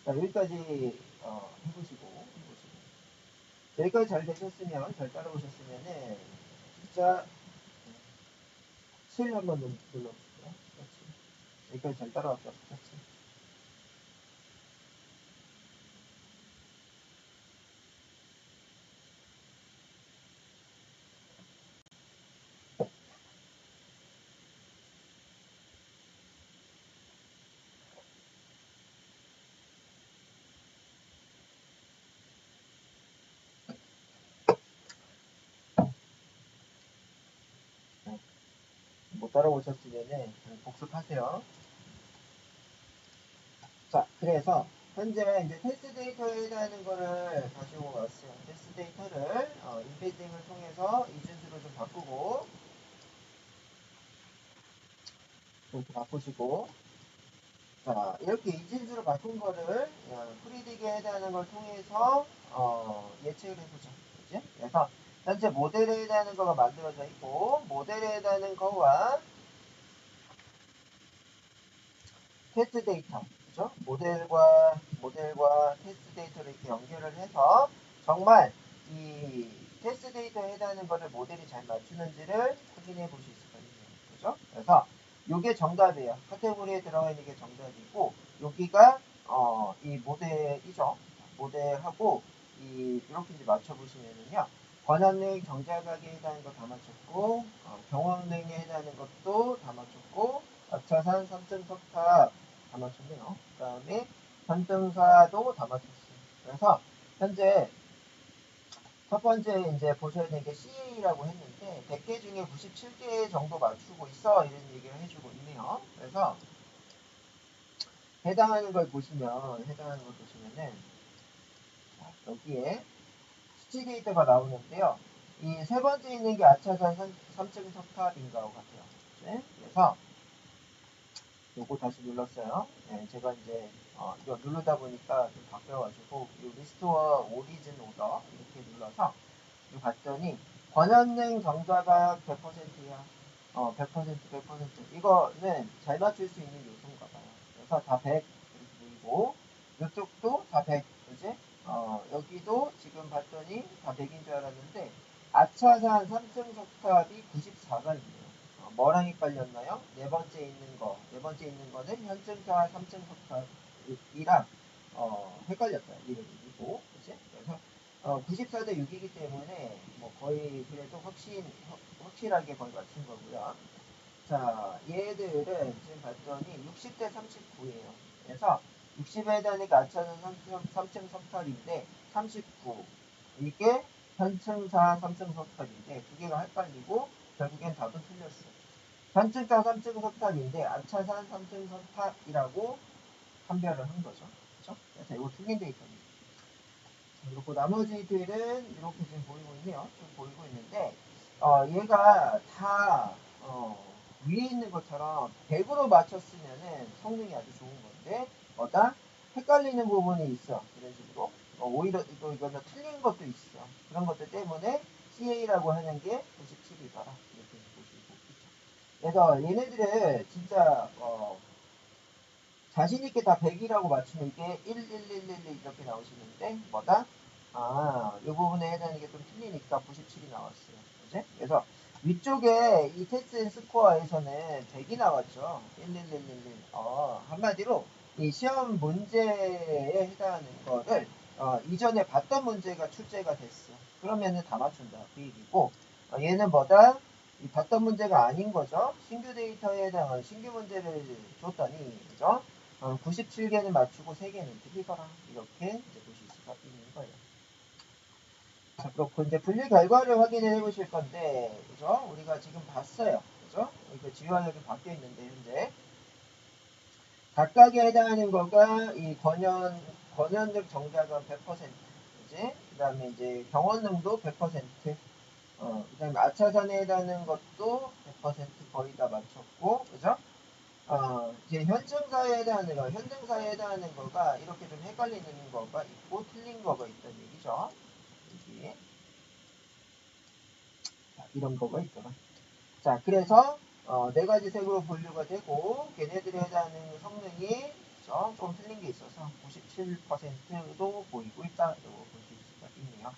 자, 여기까지 해보시고 여기까지 잘 되셨으면, 잘 따라오셨으면은 진짜 7 한번 눌러볼게요. 그렇지. 여기까지 잘 따라왔죠? 그렇지. 못 따라오셨으면은 복습하세요. 자, 그래서 현재 이제 테스트 데이터에 해당하는 거를 가지고 왔어요. 테스트 데이터를 인베딩을 통해서 이준수로 좀 바꾸고 이렇게 바꾸시고 자, 이렇게 이진수로 바꾼 거를 프리딕에 해당하는 걸 통해서 예측을 해보죠. 그치? 그래서 현재 모델에 해당하는 거가 만들어져 있고 모델에 해당하는 거와 테스트 데이터, 그죠? 모델과 테스트 데이터를 이렇게 연결을 해서 정말 이 테스트 데이터에 해당하는 거를 모델이 잘 맞추는지를 확인해 보실 수가 있네요. 그죠? 그래서 이게 정답이에요. 카테고리에 들어가 있는 게 정답이고 여기가 이 모델이죠. 모델하고 이렇게 이제 맞춰 보시면은요. 권한능 정자각에 해당하는 거 다 맞췄고 경험능에 해당하는 것도 다 맞췄고 앞차산 3점 석탑 다 맞췄네요. 그 다음에 산등사도 다 맞췄어요. 그래서 현재 첫 번째 이제 보셔야 되는 게 CA라고 했는데 100개 중에 97개 정도 맞추고 있어 이런 얘기를 해주고 있네요. 그래서 해당하는 걸 보시면은 여기에 수치 데이터가 나오는데요. 이 세 번째 있는 게 아차산 3층 석탑인 것 같아요. 네? 그래서 요거 다시 눌렀어요. 네, 제가 이제 이거 누르다 보니까 좀 바뀌어가지고 이 리스트와 오리진 오더 이렇게 눌러서 이거 봤더니 권한능 정자각 100%야. 100% 이거는 잘 맞출 수 있는 요소인가 봐요. 그래서 다 100 이렇게 보이고 이쪽도 다 100, 그지? 여기도 지금 봤더니 다 100인 줄 알았는데 아차산 3층 석탑이 94가 있네요. 뭐랑 헷갈렸나요? 네 번째 있는 거는 현증사 3층 석탑이랑 헷갈렸어요. 이름이고, 그치? 그래서 94대 6이기 때문에 뭐 거의 그래도 확실하게 거의 맞춘 거고요. 자, 얘들은 지금 봤더니 60대 39예요. 그래서 60에 해당하니까 아차는 3층 석탑인데 39 이게 현층사 3층 석탑인데 두 개가 헷갈리고 결국엔 답은 틀렸어요. 현층사 3층 석탑인데 아차산 3층 석탑이라고 판별을 한 거죠. 그렇죠? 그래서 이거 틀린 데이터입니다. 그리고 나머지들은 이렇게 지금 보이고 있네요. 좀 보이고 있는데 얘가 다 위에 있는 것처럼 100으로 맞췄으면은 성능이 아주 좋은 건데 뭐다? 헷갈리는 부분이 있어. 이런 식으로 오히려 이거는 틀린 것도 있어. 그런 것들 때문에 CA라고 하는 게 97이더라. 이렇게 보시고 있죠. 그래서 얘네들을 진짜 자신 있게 다 100이라고 맞추면 이게 11111 이렇게 나오시는데 뭐다? 이 부분에 해당하는 게 좀 틀리니까 97이 나왔어요. 그지? 그래서 위쪽에 이 테스트 스코어에서는 100이 나왔죠. 11111. 한마디로 이 시험 문제에 해당하는 거를 이전에 봤던 문제가 출제가 됐어. 그러면은 다 맞춘다. 그 얘기고 얘는 뭐다? 이 봤던 문제가 아닌 거죠. 신규 데이터에 해당하는 신규 문제를 줬더니 그죠? 97개는 맞추고 3개는 틀리더라. 이렇게 이제 보실 수가 있는 거예요. 자, 그렇고 이제 분류 결과를 확인해 보실 건데, 그죠? 우리가 지금 봤어요. 그죠? 그 지휘관력이 바뀌어 있는데 현재 각각에 해당하는 거가 이 권연력 정자가 100%, 그지? 그 다음에 이제 경원능도 100%, 그 다음에 아차산에 해당하는 것도 100% 거의 다 맞췄고, 그죠? 이제 현증사에 해당하는 거, 현증사에 해당하는 거가 이렇게 좀 헷갈리는 거가 있고 틀린 거가 있다는 얘기죠. 여기. 자, 이런 거가 있더라. 자, 그래서 네 가지 색으로 분류가 되고 걔네들에 해당하는 성능이 좀 틀린 게 있어서 97%도 보이고 있다고 볼 수 있네요.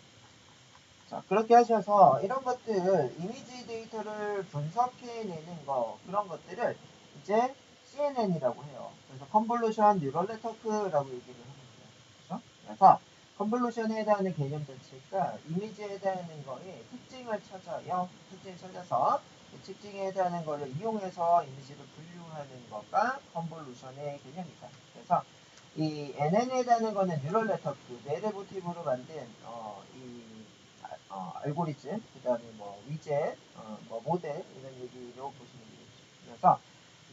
자, 그렇게 하셔서 이런 것들 이미지 데이터를 분석해내는 거 그런 것들을 이제 CNN이라고 해요. 그래서 컨볼루션 뉴럴 네트워크라고 얘기를 하거든요. 그렇죠? 그래서 컨볼루션에 해당하는 개념 자체가 이미지에 해당하는 거에 특징을 찾아요. 특징을 찾아서 그 특징에 해당하는 거를 이용해서 이미지를 분류하는 거가 컨볼루션의 개념이다. 그래서 이 NN에 해당하는 거는 뉴럴 네트워크, 뇌를 모티브로 만든 이 알고리즘, 그 다음에 뭐 위젯, 뭐 모델 이런 얘기로 보시면 되겠죠. 그래서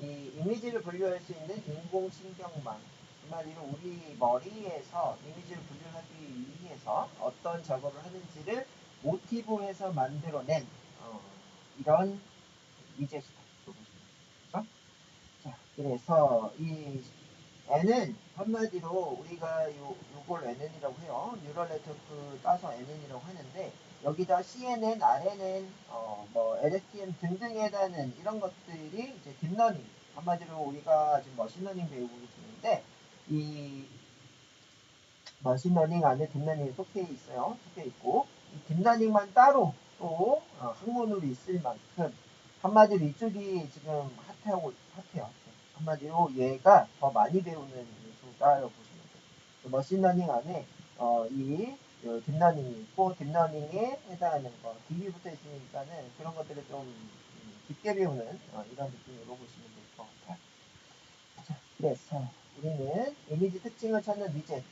이 이미지를 분류할 수 있는 인공신경망, 한마디로 우리 머리에서 이미지를 분류하기 위해서 어떤 작업을 하는지를 모티브해서 만들어낸 이런 위젯이다. 그렇죠? 자, 그래서 이 N은 한마디로 우리가 요걸 NN이라고 해요. 뉴럴 네트워크 따서 NN이라고 하는데 여기다 CNN, RNN, 뭐 LSTM 등등에 해당하는 이런 것들이 이제 딥러닝 한마디로 우리가 지금 머신러닝 배우고 있는데 이 머신러닝 안에 딥러닝이 속해 있어요. 속해 있고 이 딥러닝만 따로 또 학문으로 있을 만큼 한마디로 이쪽이 지금 핫해요. 한마디로 얘가 더 많이 배우는 요소다라고 보시면 돼요. 머신러닝 안에 이 딥러닝이 있고 딥러닝에 해당하는 거 DB 붙어 있으니까는 그런 것들을 좀 깊게 배우는 이런 느낌으로 보시면 될 것 같아요. 자, 그래서 우리는 이미지 특징을 찾는 위젯,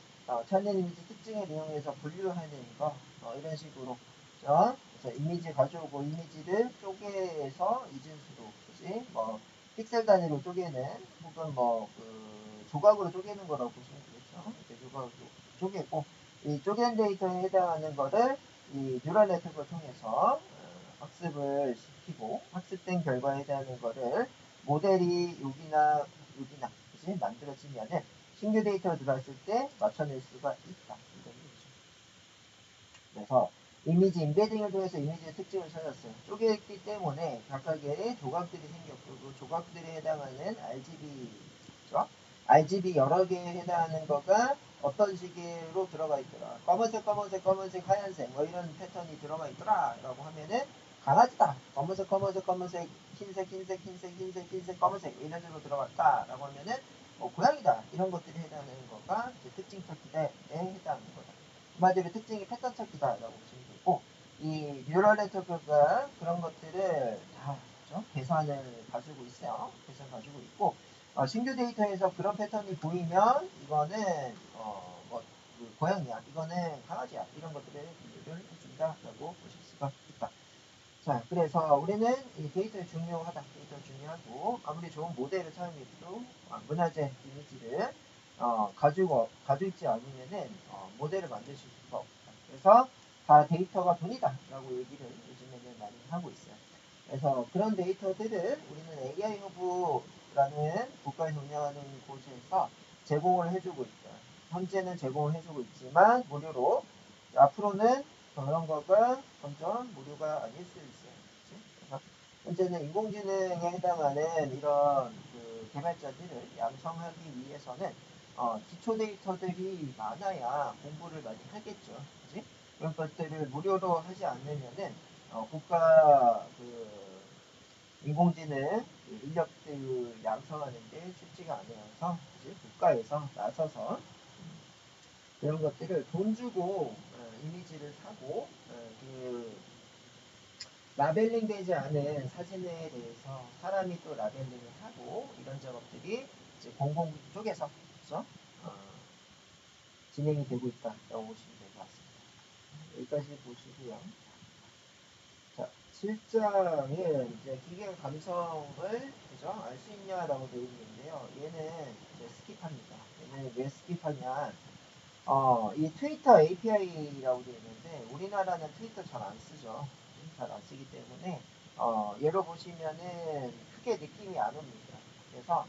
찾는 이미지 특징을 이용해서 분류하는 거 이런 식으로 그래서 이미지 가져오고 이미지를 쪼개서 이진수로 그지 뭐 픽셀 단위로 쪼개는 혹은 뭐 그 조각으로 쪼개는 거라고 보시면 되겠죠. 이렇게 조각으로 쪼개고 이 쪼갠 데이터에 해당하는 거를 이 뉴럴 네트워크를 통해서 학습을 시키고 학습된 결과에 해당하는 거를 모델이 여기나 그지 만들어지면은 신규 데이터가 들어왔을 때 맞춰낼 수가 있다. 이런 얘기죠. 그래서 이미지 인베딩을 통해서 이미지의 특징을 찾았어요. 쪼개있기 때문에 각각의 조각들이 생겼고 그 조각들에 해당하는 RGB죠. RGB 여러 개에 해당하는 거가 어떤 식으로 들어가 있더라. 검은색, 검은색, 검은색, 하얀색 뭐 이런 패턴이 들어가 있더라 라고 하면은 강아지다. 검은색, 검은색, 검은색, 흰색, 흰색, 흰색, 흰색, 흰색, 검은색 이런 식으로 들어갔다 라고 하면은 고양이다. 이런 것들이 해당하는 거가 이제 특징 찾기에 해당하는 거다. 한마디로 특징이 패턴 찾기다라고 보시면 되고 이 뉴럴 네트워크가 그런 것들을 다 그렇죠? 계산을 가지고 있어요. 계산 가지고 있고 신규 데이터에서 그런 패턴이 보이면 이거는 그 고양이야, 이거는 강아지야 이런 것들을 분류를 해준다라고 보실 수가 있다. 자, 그래서 우리는 이 데이터가 중요하다. 데이터가 중요하고 아무리 좋은 모델을 사용해도 문화재 이미지를 가지고 있지 않으면은 모델을 만드실 수가 없다. 그래서 다 데이터가 돈이다 라고 얘기를 요즘에는 많이 하고 있어요. 그래서 그런 데이터들을 우리는 AI 허브라는 국가에서 운영하는 곳에서 제공을 해주고 있어요. 현재는 제공을 해주고 있지만 무료로 앞으로는 그런 거가 점점 무료가 아닐 수 있어요. 그래서 현재는 인공지능에 해당하는 이런 그 개발자들을 양성하기 위해서는 기초 데이터들이 많아야 공부를 많이 하겠죠. 그치? 그런 것들을 무료로 하지 않으면은 국가 그 인공지능 그 인력들 양성하는데 쉽지가 않아서 국가에서 나서서 그런 것들을 돈 주고 이미지를 사고 그 라벨링 되지 않은 사진에 대해서 사람이 또 라벨링을 하고 이런 작업들이 이제 공공 쪽에서 그렇죠? 진행이 되고 있다라고 보시면 될 것 같습니다. 여기까지 보시고요. 자, 실장에 이제 기계 감성을 그죠? 알 수 있냐라고 되어 있는데요. 얘는 이제 스킵합니다. 얘는 왜 스킵하냐? 이 트위터 API라고 되어 있는데 우리나라는 트위터 잘 안 쓰죠. 잘 안 쓰기 때문에 얘로 보시면은 크게 느낌이 안 옵니다. 그래서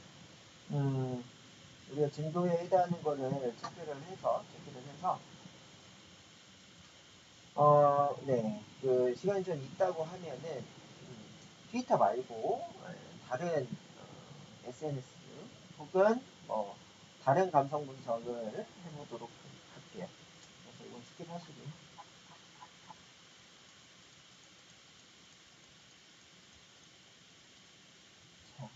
우리가 진도에 해당하는 거를 체크를 해서 네. 그 시간이 좀 있다고 하면은 트위터 말고 다른 SNS 혹은 다른 감성 분석을 해보도록 할게요. 그래서 이건 스킵하시고.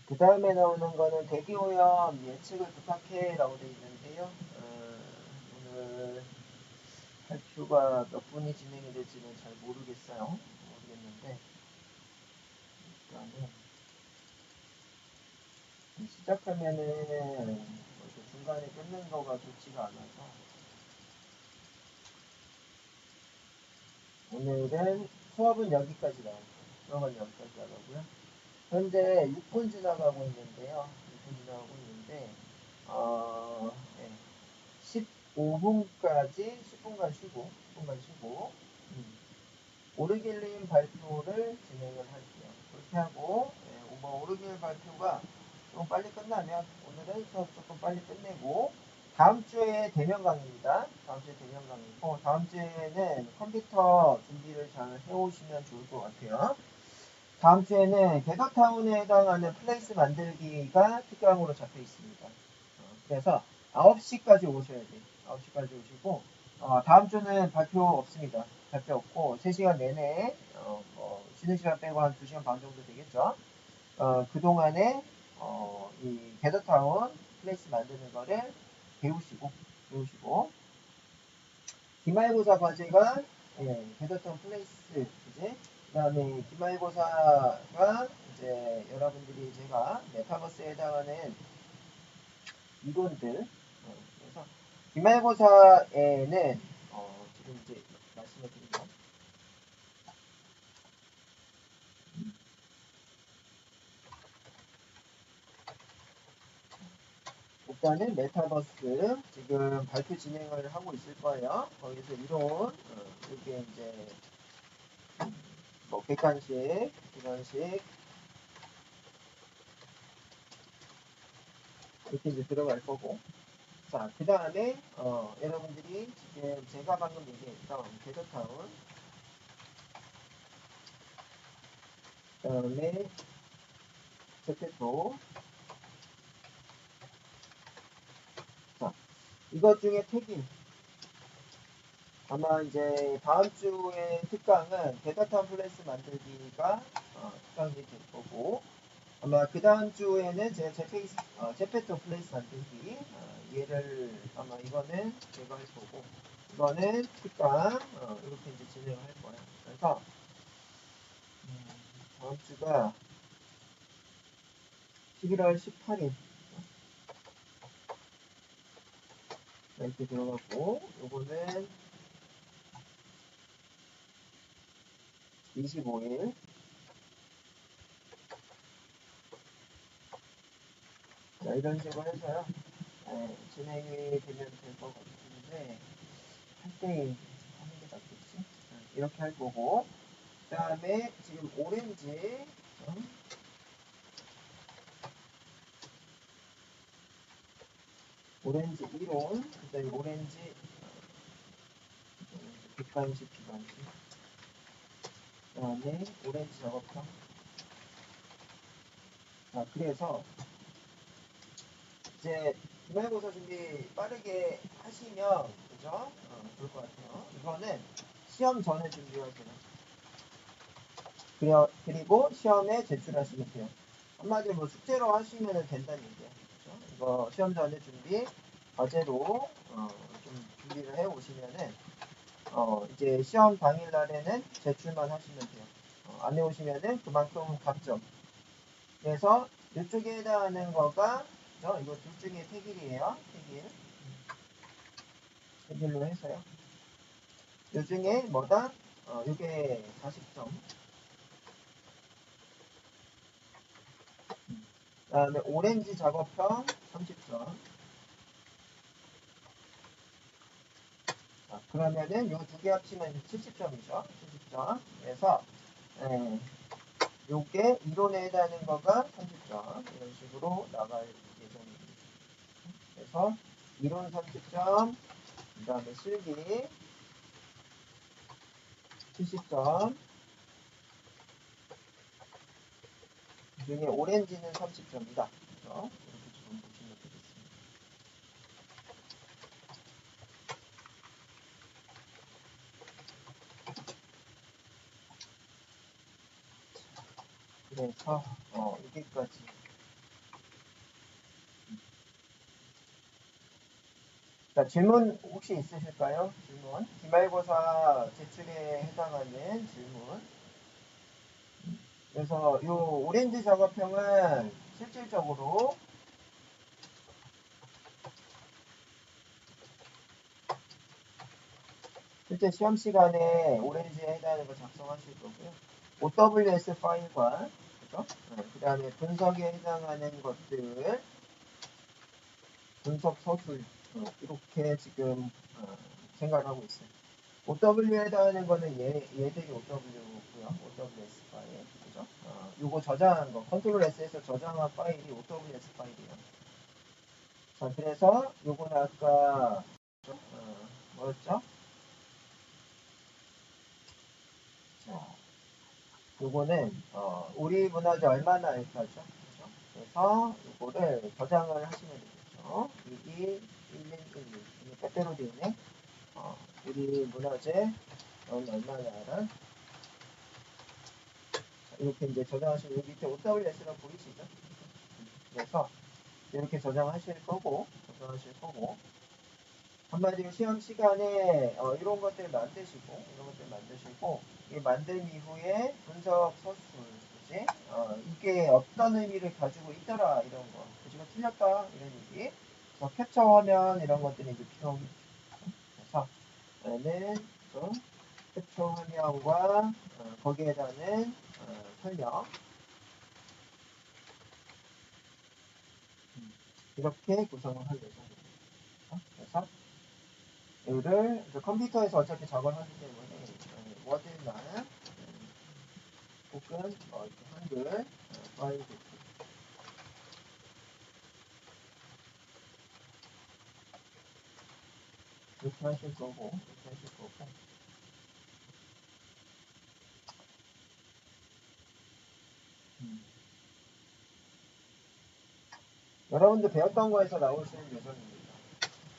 그 다음에 나오는 거는 대기오염 예측을 부탁해라고 되어 있는데요. 오늘 발표가 몇 분이 진행이 될지는 잘 모르겠는데 일단은 시작하면은 이렇게 중간에 끊는 거가 좋지가 않아서 오늘은 수업은 여기까지 나가고요. 현재 6분 지나가고 있는데요. 6분 지나가고 있는데 네. 15분까지 10분간 쉬고 오르길림 발표를 진행을 할게요. 그렇게 하고 오르길 발표가 좀 빨리 끝나면 오늘은 수업 조금 빨리 끝내고 다음 주에 대면 강의입니다. 다음 주에 대면 강의고 다음 주에는 컴퓨터 준비를 잘 해오시면 좋을 것 같아요. 다음 주에는 개더타운에 해당하는 플레이스 만들기가 특강으로 잡혀 있습니다. 그래서 9시까지 오셔야 돼요. 9시까지 오시고 다음 주는 발표 없습니다. 발표 없고 3시간 내내 쉬는 시간 빼고 한 2시간 반 정도 되겠죠. 그동안에 이 게더타운 플레이스 만드는 거를 배우시고 기말고사 과제가 게더타운 플레이스 이제 그다음에 기말고사가 이제 여러분들이 제가 메타버스에 해당하는 이론들 그래서 기말고사에는 지금 이제 말씀을 드리면 일단은 메타버스 지금 발표 진행을 하고 있을 거예요. 거기서 이론 이게 이제 뭐 객관식, 주관식 이렇게 이제 들어갈 거고 자, 그 다음에 여러분들이 지금 제가 방금 얘기했던 게더타운 그 다음에 제페토 자, 이것 중에 택일 아마 이제 다음 주에 특강은 게더타운 플레이스 만들기가 특강이 될 거고 아마 그 다음 주에는 제가 제페토 플레이스 만들기 얘를 아마 이거는 제가 할 거고 이거는 특강 이렇게 이제 진행을 할 거예요. 그래서 다음 주가 11월 18일 이렇게 들어갔고 요거는 25일 자, 이런 식으로 해서요 진행이 되면 될 것 같은데 할 때 하는 게 낫겠지 이렇게 할 거고 그 다음에 지금 오렌지 이론 그 다음에 오렌지 객관식 주관식 그 다음에 오렌지 작업형 자 그래서 이제 기말고사 준비 빠르게 하시면 그죠? 좋을 것 같아요. 이거는 시험 전에 준비하세요. 그리고 시험에 제출하시면 돼요. 한마디로 뭐 숙제로 하시면 된다는 얘기예요. 그죠? 이거 시험 전에 준비 과제로 좀 준비를 해 오시면은 이제 시험 당일 날에는 제출만 하시면 돼요. 안 해오시면은 그만큼 감점. 그래서 이쪽에 해당하는 거가 이거 둘 중에 택일이에요. 택일로 해서요. 요 중에 뭐다? 요게 40점. 다음에 오렌지 작업형 30점. 자, 그러면은 요 두 개 합치면 70점이죠. 70점. 그래서 요게 이론에 해당하는 거가 30점. 이런 식으로 나갈 예정입니다. 그래서 이론 30점, 그 다음에 실기 70점, 중에 오렌지는 30점이다. 그렇죠? 이렇게 지금 보시면 되겠습니다. 그래서 여기까지. 자, 질문 혹시 있으실까요? 질문. 기말고사 제출에 해당하는 질문. 그래서 이 오렌지 작업형은 실질적으로 실제 시험 시간에 오렌지에 해당하는 거 작성하실 거고요. OWS 파일과 그죠? 그 다음에 분석에 해당하는 것들 분석 서술 이렇게 지금 생각하고 있어요. OW에 해당하는 거는 얘들이 OW고요. OWS 파일. 그죠? 요거 저장한 거, 컨트롤 S에서 저장한 파일이 OWS 파일이에요. 자, 그래서 요거는 아까, 뭐였죠? 자, 요거는, 우리 문화재 얼마나 알까죠? 그죠? 그래서 요거를 저장을 하시면 되겠죠. 221111. 빼빼로 되어 있네. 우리 문화재 얼마나 알아? 이렇게 이제 저장하시면 여기 밑에 OWS라고 보이시죠? 그래서 이렇게 저장하실 거고 한마디로 시험 시간에 이런 것들 만드시고 이 만든 이후에 분석 서술 그지? 이게 어떤 의미를 가지고 있더라 이런 거 그지가 틀렸다 이런 얘기 캡처 화면 이런 것들이 이제 필요합니다. 그래서 얘는 캡처 화면과 거기에 대한 설명 이렇게 구성을 할 예정입니다. 그래서 이거를 컴퓨터에서 어차피 작업을 하기 때문에 워드나 혹은 이렇게 한글 파일 이렇게 하실 거고 여러분들 배웠던 거에서 나오시는 예정입니다.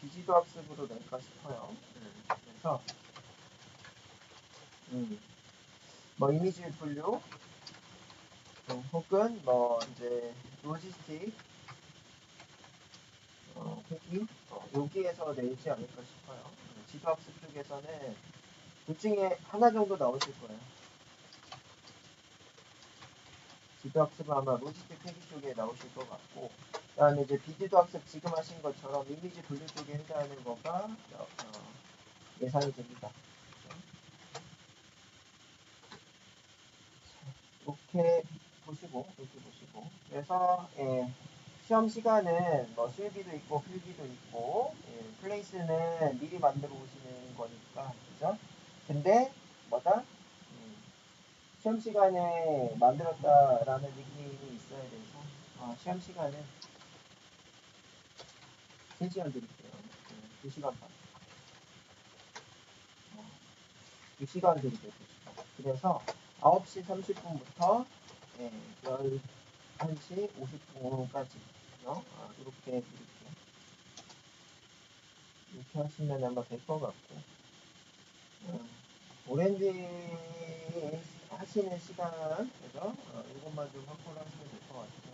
비지도 학습으로 낼까 싶어요. 그래서 뭐 이미지 분류 혹은 뭐 이제 로지스틱 회기 여기에서 내지 않을까 싶어요. 지도 학습 쪽에서는 둘 중에 하나 정도 나오실 거예요. 지도 학습은 아마 로지스틱 회기 쪽에 나오실 것 같고, 그 다음에 이제 비지도 학습 지금 하신 것처럼 이미지 분류 쪽에 해당하는 거가 예상이 됩니다. 이렇게 보시고, 그래서 시험 시간은 뭐 실기도 있고 필기도 있고 플레이스는 미리 만들어 오시는 거니까, 그죠? 근데 뭐다? 시험 시간에 만들었다라는 느낌이 있어야 돼서 시험 시간은 3시간 드릴게요. 2시간 반. 2시간 드릴게요. 2시간. 그래서 9시 30분부터 11시 50분까지 이렇게 드릴게요. 이렇게 하시면 아마 될 것 같고 오렌지 하시는 시간 그죠? 이것만 좀 확보를 하시면 될 것 같아요.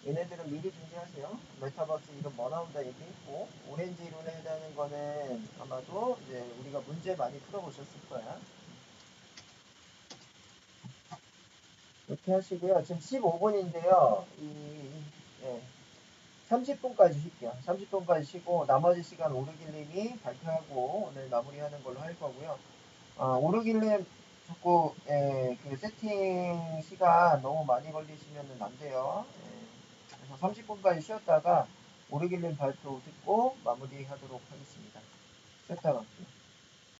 얘네들은 미리 준비하세요. 메타버스 이름 뭐 나온다 얘기했고 오렌지 이론에 해당하는 거는 아마도 이제 우리가 문제 많이 풀어보셨을 거야. 이렇게 하시고요. 지금 15분인데요. 30분까지 쉴게요. 30분까지 쉬고 나머지 시간 오르길님이 발표하고 오늘 마무리하는 걸로 할 거고요. 오르길님 자꾸 그 세팅 시간 너무 많이 걸리시면 안 돼요. 그래서 30분까지 쉬었다가 오르길님 발표 듣고 마무리하도록 하겠습니다. 쉬었다 갈게요.